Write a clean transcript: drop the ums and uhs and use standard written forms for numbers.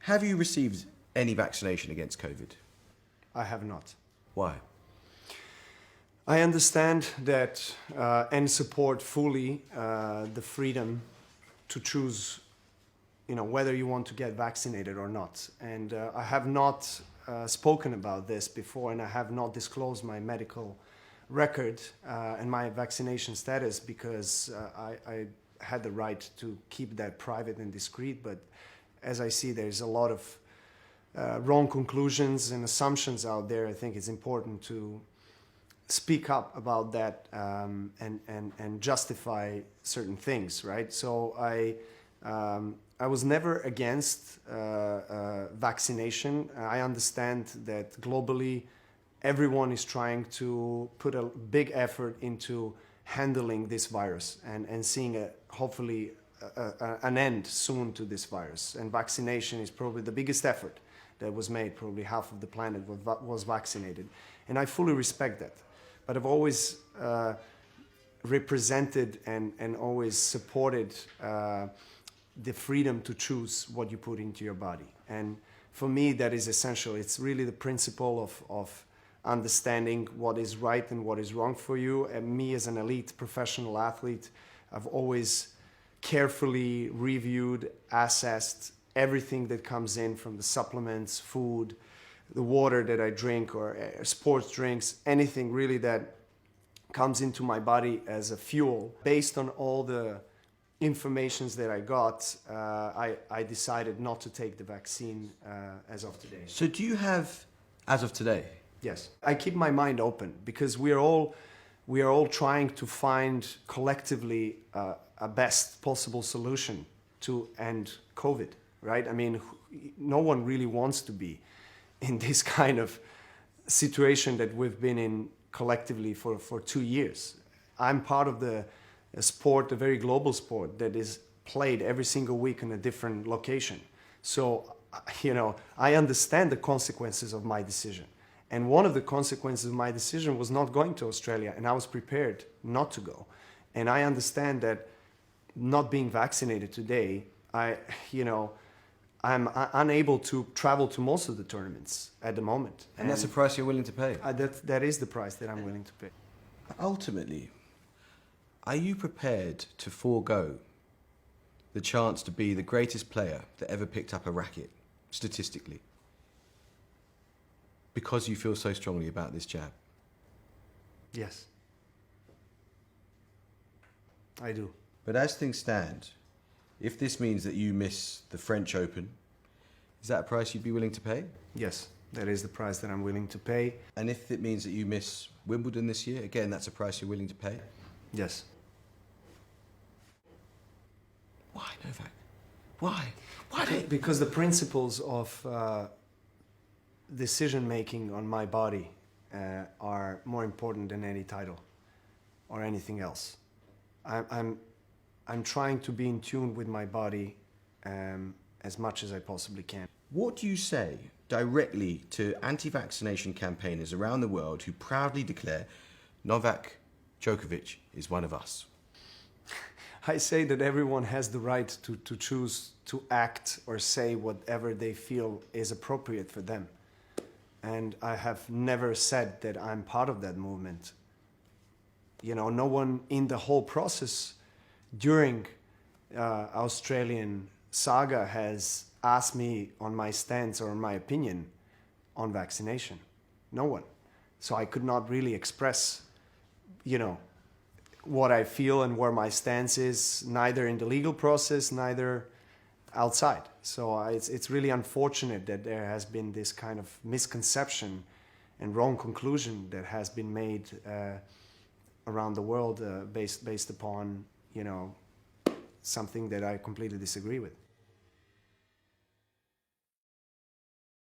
Have you received any vaccination against COVID? I have not. Why? I understand that and support fully the freedom to choose, whether you want to get vaccinated or not. And I have not spoken about this before, and I have not disclosed my medical record and my vaccination status because I had the right to keep that private and discreet. But as I see, there's a lot of wrong conclusions and assumptions out there. I think it's important to speak up about that and justify certain things, right? So I was never against vaccination. I understand that globally everyone is trying to put a big effort into handling this virus and seeing hopefully an end soon to this virus. And vaccination is probably the biggest effort that was made. Probably half of the planet was vaccinated. And I fully respect that. But I've always represented and always supported the freedom to choose what you put into your body. And for me, that is essential. It's really the principle of understanding what is right and what is wrong for you. And me as an elite professional athlete, I've always carefully reviewed, assessed everything that comes in from the supplements, food, the water that I drink or sports drinks, anything really that comes into my body as a fuel. Based on all the informations that I got, I decided not to take the vaccine as of today. So do you have, as of today? Yes. I keep my mind open because we are all trying to find collectively a best possible solution to end COVID, right? I mean, no one really wants to be in this kind of situation that we've been in collectively for 2 years. I'm part of a sport, a very global sport that is played every single week in a different location. So, I understand the consequences of my decision. And one of the consequences of my decision was not going to Australia, and I was prepared not to go. And I understand that not being vaccinated today, I'm unable to travel to most of the tournaments at the moment. And that's a price you're willing to pay? That is the price that I'm willing to pay. Ultimately, are you prepared to forego the chance to be the greatest player that ever picked up a racket, statistically, because you feel so strongly about this jab? Yes. I do. But as things stand, if this means that you miss the French Open, is that a price you'd be willing to pay? Yes, that is the price that I'm willing to pay. And if it means that you miss Wimbledon this year, again, that's a price you're willing to pay? Yes. Why, Novak? Why? Because the principles of decision-making on my body are more important than any title or anything else. I'm trying to be in tune with my body as much as I possibly can. What do you say directly to anti-vaccination campaigners around the world who proudly declare Novak Djokovic is one of us? I say that everyone has the right to choose to act or say whatever they feel is appropriate for them. And I have never said that I'm part of that movement. No one in the whole process during Australian saga has asked me on my stance or my opinion on vaccination. No one. So I could not really express, what I feel and where my stance is, neither in the legal process, neither outside. So it's really unfortunate that there has been this kind of misconception and wrong conclusion that has been made around the world based upon, something that I completely disagree with.